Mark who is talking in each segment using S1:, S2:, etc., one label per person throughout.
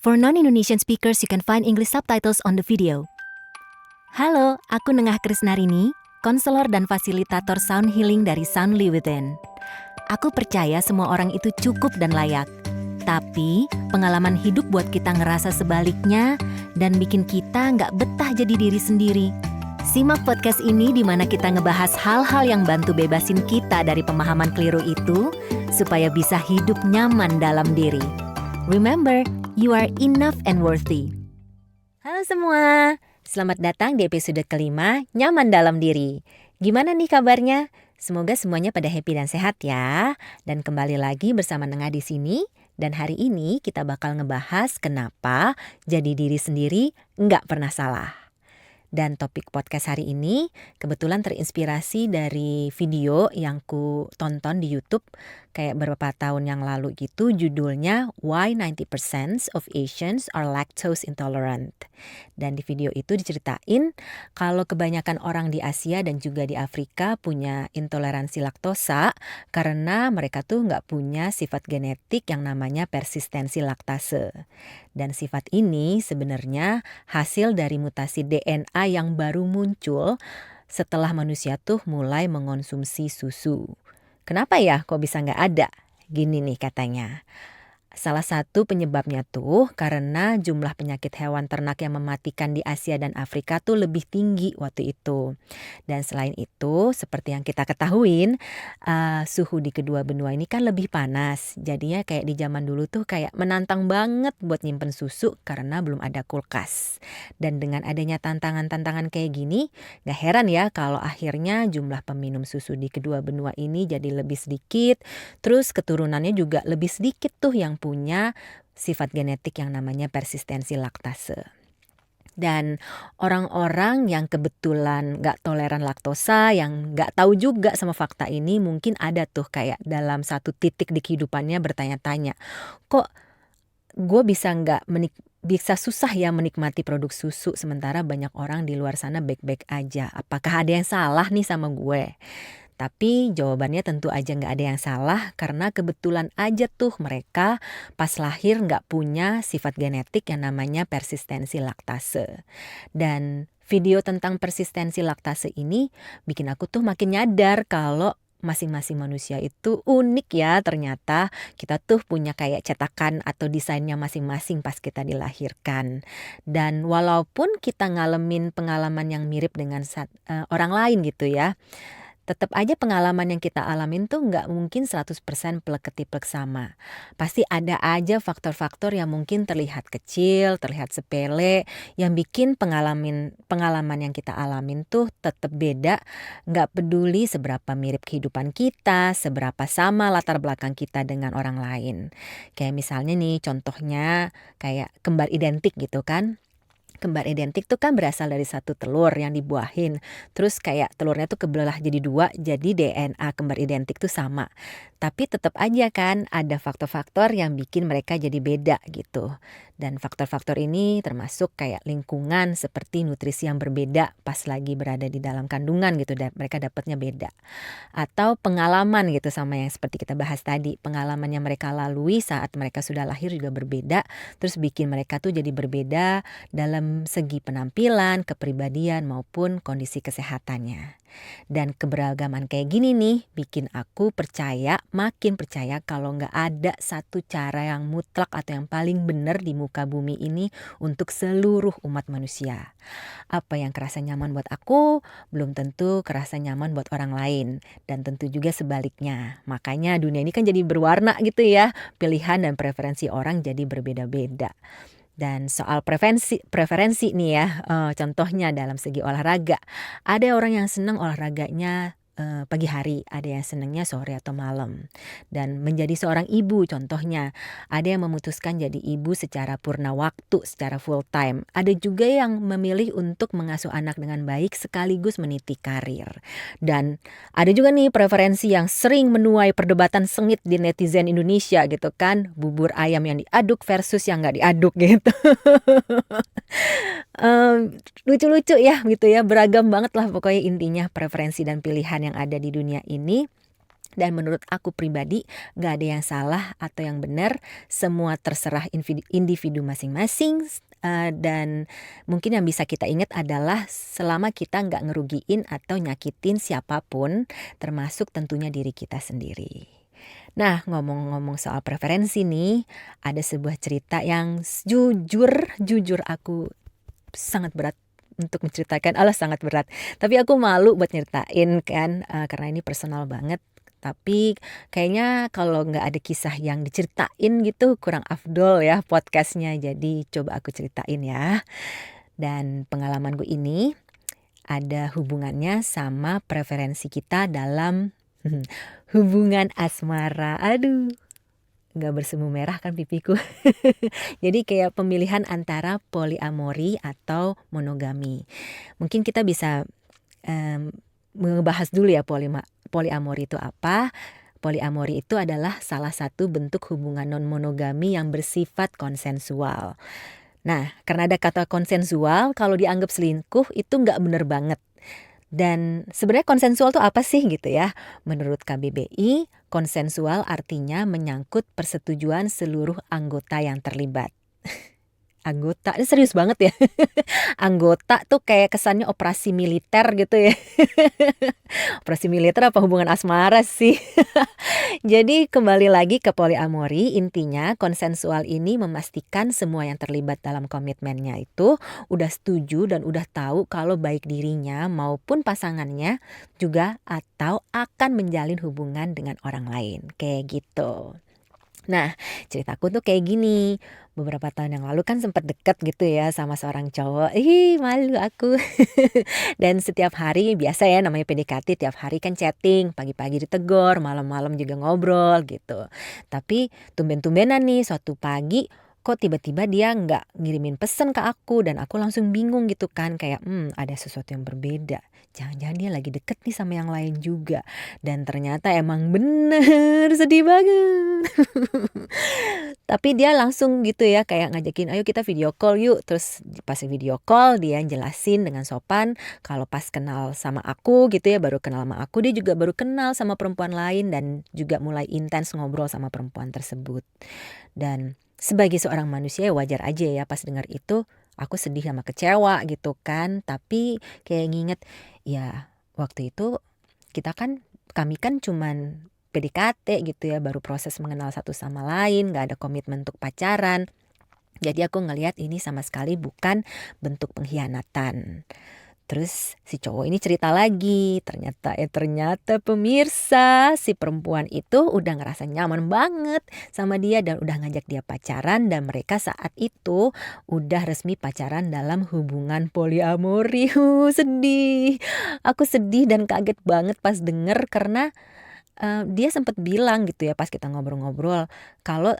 S1: For non-Indonesian speakers, you can find English subtitles on the video. Halo, aku Nengah Krisnarini, konselor dan fasilitator sound healing dari Soundly Within. Aku percaya semua orang itu cukup dan layak. Tapi, pengalaman hidup buat kita ngerasa sebaliknya dan bikin kita nggak betah jadi diri sendiri. Simak podcast ini di mana kita ngebahas hal-hal yang bantu bebasin kita dari pemahaman keliru itu, supaya bisa hidup nyaman dalam diri. Remember, you are enough and worthy. Halo semua, selamat datang di episode kelima, Nyaman Dalam Diri. Gimana nih kabarnya? Semoga semuanya pada happy dan sehat ya. Dan kembali lagi bersama Nengah di sini. Dan hari ini kita bakal ngebahas kenapa jadi diri sendiri nggak pernah salah. Dan topik podcast hari ini kebetulan terinspirasi dari video yang ku tonton di YouTube kayak beberapa tahun yang lalu gitu, judulnya Why 90% of Asians are Lactose Intolerant. Dan di video itu diceritain kalau kebanyakan orang di Asia dan juga di Afrika punya intoleransi laktosa karena mereka tuh nggak punya sifat genetik yang namanya persistensi laktase. Dan sifat ini sebenarnya hasil dari mutasi DNA yang baru muncul setelah manusia tuh mulai mengonsumsi susu. Kenapa ya kok bisa nggak ada? Gini nih katanya. Salah satu penyebabnya tuh karena jumlah penyakit hewan ternak yang mematikan di Asia dan Afrika tuh lebih tinggi waktu itu. Dan selain itu, seperti yang kita ketahuin, suhu di kedua benua ini kan lebih panas. Jadinya kayak di zaman dulu tuh kayak menantang banget buat nyimpen susu karena belum ada kulkas. Dan dengan adanya tantangan-tantangan kayak gini, gak heran ya kalau akhirnya jumlah peminum susu di kedua benua ini jadi lebih sedikit. Terus keturunannya juga lebih sedikit tuh yang punya sifat genetik yang namanya persistensi laktase. Dan orang-orang yang kebetulan gak toleran laktosa, yang gak tahu juga sama fakta ini, mungkin ada tuh kayak dalam satu titik di kehidupannya bertanya-tanya, kok gue bisa susah ya menikmati produk susu sementara banyak orang di luar sana baik-baik aja. Apakah ada yang salah nih sama gue? Tapi jawabannya tentu aja nggak ada yang salah karena kebetulan aja tuh mereka pas lahir nggak punya sifat genetik yang namanya persistensi laktase. Dan video tentang persistensi laktase ini bikin aku tuh makin nyadar kalau masing-masing manusia itu unik ya, ternyata kita tuh punya kayak cetakan atau desainnya masing-masing pas kita dilahirkan. Dan walaupun kita ngalamin pengalaman yang mirip dengan orang lain gitu ya, tetap aja pengalaman yang kita alamin tuh nggak mungkin 100% plek-ketiplek sama. Pasti ada aja faktor-faktor yang mungkin terlihat kecil, terlihat sepele, yang bikin pengalaman yang kita alamin tuh tetap beda. Nggak peduli seberapa mirip kehidupan kita, seberapa sama latar belakang kita dengan orang lain. Kayak misalnya nih contohnya kayak kembar identik gitu kan. Kembar identik tuh kan berasal dari satu telur yang dibuahin. Terus kayak telurnya tuh kebelah jadi dua, jadi DNA kembar identik tuh sama. Tapi tetap aja kan ada faktor-faktor yang bikin mereka jadi beda gitu. Dan faktor-faktor ini termasuk kayak lingkungan seperti nutrisi yang berbeda pas lagi berada di dalam kandungan gitu, dan mereka dapatnya beda. Atau pengalaman gitu sama yang seperti kita bahas tadi. Pengalaman yang mereka lalui saat mereka sudah lahir juga berbeda. Terus bikin mereka tuh jadi berbeda dalam segi penampilan, kepribadian maupun kondisi kesehatannya. Dan keberagaman kayak gini nih bikin aku makin percaya kalau gak ada satu cara yang mutlak atau yang paling benar di muka bumi ini untuk seluruh umat manusia. Apa yang kerasa nyaman buat aku belum tentu kerasa nyaman buat orang lain, dan tentu juga sebaliknya. Makanya dunia ini kan jadi berwarna gitu ya, pilihan dan preferensi orang jadi berbeda-beda. Dan soal preferensi nih ya, contohnya dalam segi olahraga. Ada orang yang senang olahraganya pagi hari, ada yang senangnya sore atau malam. Dan menjadi seorang ibu contohnya, ada yang memutuskan jadi ibu secara purna waktu, secara full time. Ada juga yang memilih untuk mengasuh anak dengan baik sekaligus meniti karir. Dan ada juga nih preferensi yang sering menuai perdebatan sengit di netizen Indonesia gitu kan, bubur ayam yang diaduk versus yang nggak diaduk gitu. Lucu-lucu ya gitu ya, beragam banget lah pokoknya intinya preferensi dan pilihan yang ada di dunia ini. Dan menurut aku pribadi gak ada yang salah atau yang benar, semua terserah individu masing-masing. Dan mungkin yang bisa kita ingat adalah selama kita nggak ngerugiin atau nyakitin siapapun, termasuk tentunya diri kita sendiri. Nah, ngomong-ngomong soal preferensi nih, ada sebuah cerita yang jujur aku sangat berat untuk menceritakan, sangat berat. Tapi aku malu buat nyeritain kan, karena ini personal banget. Tapi kayaknya kalau nggak ada kisah yang diceritain gitu kurang afdol ya podcastnya. Jadi coba aku ceritain ya. Dan pengalamanku ini ada hubungannya sama preferensi kita dalam hubungan asmara. Aduh, nggak bersemu merah kan pipiku. Jadi kayak pemilihan antara poliamori atau monogami. Mungkin kita bisa ngebahas dulu ya poliamori itu apa. Poliamori itu adalah salah satu bentuk hubungan non-monogami yang bersifat konsensual. Nah, karena ada kata konsensual, kalau dianggap selingkuh itu nggak bener banget. Dan sebenarnya konsensual itu apa sih gitu ya? Menurut KBBI, konsensual artinya menyangkut persetujuan seluruh anggota yang terlibat. Anggota, ini serius banget ya. Anggota tuh kayak kesannya operasi militer gitu ya. Operasi militer apa hubungan asmara sih? Jadi kembali lagi ke poliamori, intinya konsensual ini memastikan semua yang terlibat dalam komitmennya itu udah setuju dan udah tahu kalau baik dirinya maupun pasangannya juga atau akan menjalin hubungan dengan orang lain. Kayak gitu. Nah, ceritaku tuh kayak gini. Beberapa tahun yang lalu kan sempat deket gitu ya sama seorang cowok. Malu aku. Dan setiap hari biasa ya namanya PDKT, tiap hari kan chatting, pagi-pagi ditegor, malam-malam juga ngobrol gitu. Tapi tumben-tumbenan nih suatu pagi kok tiba-tiba dia nggak ngirimin pesan ke aku dan aku langsung bingung gitu kan kayak ada sesuatu yang berbeda. Jangan-jangan dia lagi deket nih sama yang lain juga. Dan ternyata emang bener sedih banget. Tapi dia langsung gitu ya kayak ngajakin ayo kita video call yuk. Terus pas video call dia jelasin dengan sopan kalau pas kenal sama aku gitu ya, baru kenal sama aku, dia juga baru kenal sama perempuan lain dan juga mulai intens ngobrol sama perempuan tersebut. Dan sebagai seorang manusia ya wajar aja ya pas dengar itu aku sedih sama kecewa gitu kan. Tapi kayak nginget ya waktu itu kami kan cuman PDKT gitu ya, baru proses mengenal satu sama lain, gak ada komitmen untuk pacaran. Jadi aku ngelihat ini sama sekali bukan bentuk pengkhianatan. Terus si cowok ini cerita lagi, ternyata pemirsa si perempuan itu udah ngerasa nyaman banget sama dia dan udah ngajak dia pacaran dan mereka saat itu udah resmi pacaran dalam hubungan poliamori. Sedih. Aku sedih dan kaget banget pas denger karena dia sempat bilang gitu ya pas kita ngobrol-ngobrol kalau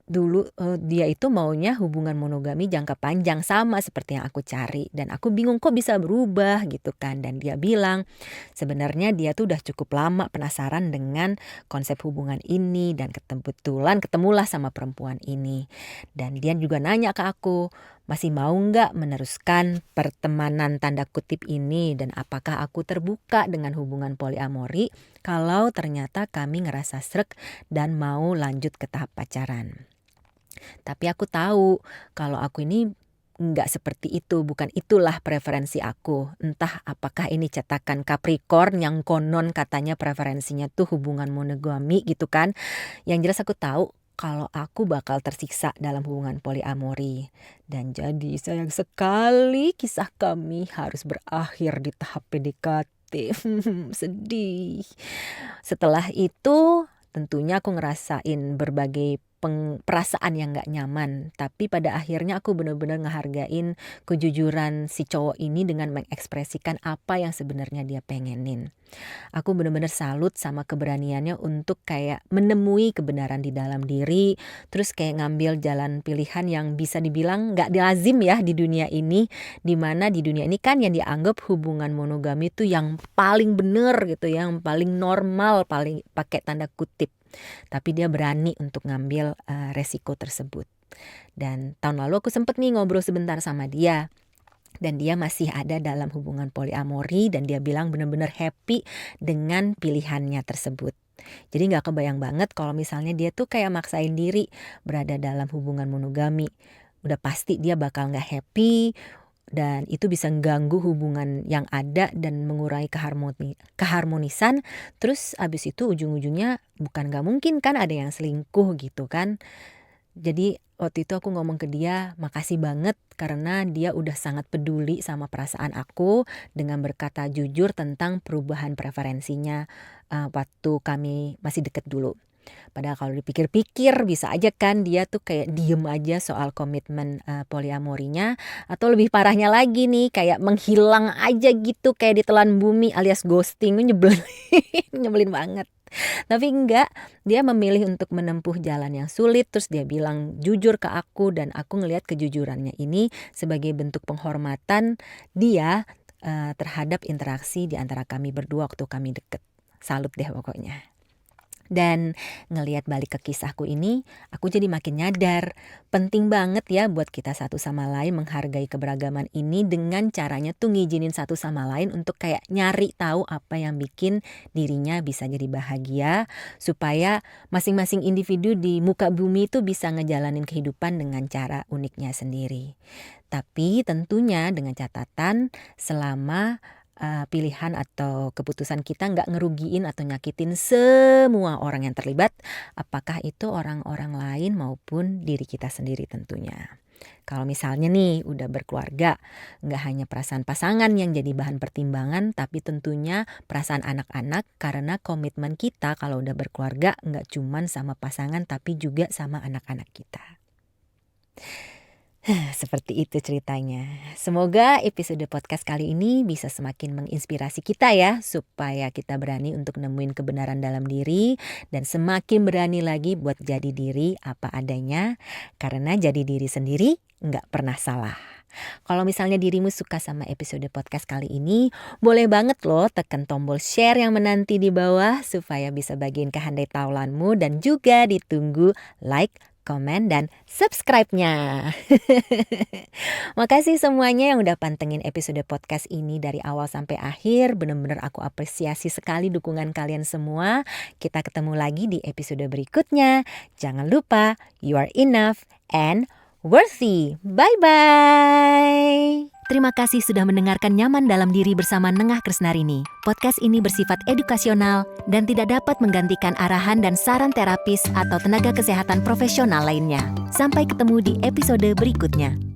S1: dulu dia itu maunya hubungan monogami jangka panjang sama seperti yang aku cari dan aku bingung kok bisa berubah gitu kan. Dan dia bilang sebenarnya dia tuh udah cukup lama penasaran dengan konsep hubungan ini dan kebetulan ketemulah sama perempuan ini. Dan dia juga nanya ke aku masih mau nggak meneruskan pertemanan tanda kutip ini dan apakah aku terbuka dengan hubungan poliamori kalau ternyata kami ngerasa srek dan mau lanjut ke tahap pacaran. Tapi aku tahu kalau aku ini nggak seperti itu, bukan itulah preferensi aku. Entah apakah ini cetakan Capricorn yang konon katanya preferensinya tuh hubungan monogami gitu kan. Yang jelas aku tahu kalau aku bakal tersiksa dalam hubungan poliamori. Dan jadi sayang sekali kisah kami harus berakhir di tahap PDKT. Sedih. Setelah itu tentunya aku ngerasain berbagai perasaan yang gak nyaman. Tapi pada akhirnya aku benar-benar ngehargain kejujuran si cowok ini dengan mengekspresikan apa yang sebenarnya dia pengenin. Aku benar-benar salut sama keberaniannya untuk kayak menemui kebenaran di dalam diri. Terus kayak ngambil jalan pilihan yang bisa dibilang gak lazim ya di dunia ini. Dimana di dunia ini kan yang dianggap hubungan monogami itu yang paling bener gitu, yang paling normal, paling pakai tanda kutip. Tapi dia berani untuk ngambil resiko tersebut. Dan tahun lalu aku sempet nih ngobrol sebentar sama dia. Dan dia masih ada dalam hubungan poliamori dan dia bilang benar-benar happy dengan pilihannya tersebut. Jadi nggak kebayang banget kalau misalnya dia tuh kayak maksain diri berada dalam hubungan monogami. Udah pasti dia bakal nggak happy dan itu bisa ganggu hubungan yang ada dan mengurangi keharmonisan. Terus abis itu ujung-ujungnya bukan nggak mungkin kan ada yang selingkuh gitu kan. Jadi waktu itu aku ngomong ke dia, makasih banget karena dia udah sangat peduli sama perasaan aku dengan berkata jujur tentang perubahan preferensinya waktu kami masih deket dulu. Padahal kalau dipikir-pikir bisa aja kan dia tuh kayak diem aja soal komitmen poliamorinya, atau lebih parahnya lagi nih kayak menghilang aja gitu kayak ditelan bumi alias ghosting. Nyebelin, nyebelin banget. Tapi enggak, dia memilih untuk menempuh jalan yang sulit, terus dia bilang jujur ke aku dan aku ngelihat kejujurannya ini sebagai bentuk penghormatan dia terhadap interaksi di antara kami berdua waktu kami deket. Salut deh pokoknya. Dan ngelihat balik ke kisahku ini, aku jadi makin nyadar penting banget ya buat kita satu sama lain menghargai keberagaman ini dengan caranya tuh ngizinin satu sama lain untuk kayak nyari tahu apa yang bikin dirinya bisa jadi bahagia, supaya masing-masing individu di muka bumi itu bisa ngejalanin kehidupan dengan cara uniknya sendiri. Tapi tentunya dengan catatan selama pilihan atau keputusan kita nggak ngerugiin atau nyakitin semua orang yang terlibat, apakah itu orang-orang lain maupun diri kita sendiri tentunya. Kalau misalnya nih udah berkeluarga, nggak hanya perasaan pasangan yang jadi bahan pertimbangan, tapi tentunya perasaan anak-anak karena komitmen kita kalau udah berkeluarga nggak cuman sama pasangan tapi juga sama anak-anak kita. Seperti itu ceritanya. Semoga episode podcast kali ini bisa semakin menginspirasi kita ya, supaya kita berani untuk nemuin kebenaran dalam diri dan semakin berani lagi buat jadi diri apa adanya, karena jadi diri sendiri nggak pernah salah. Kalau misalnya dirimu suka sama episode podcast kali ini, boleh banget loh tekan tombol share yang menanti di bawah supaya bisa bagiin ke handai taulanmu dan juga ditunggu like, komen, dan subscribe-nya. Makasih semuanya yang udah pantengin episode podcast ini dari awal sampai akhir. Bener-bener aku apresiasi sekali dukungan kalian semua. Kita ketemu lagi di episode berikutnya. Jangan lupa, you are enough and worthy. Bye-bye. Terima kasih sudah mendengarkan Nyaman Dalam Diri bersama Nengah Krisnarini. Podcast ini bersifat edukasional dan tidak dapat menggantikan arahan dan saran terapis atau tenaga kesehatan profesional lainnya. Sampai ketemu di episode berikutnya.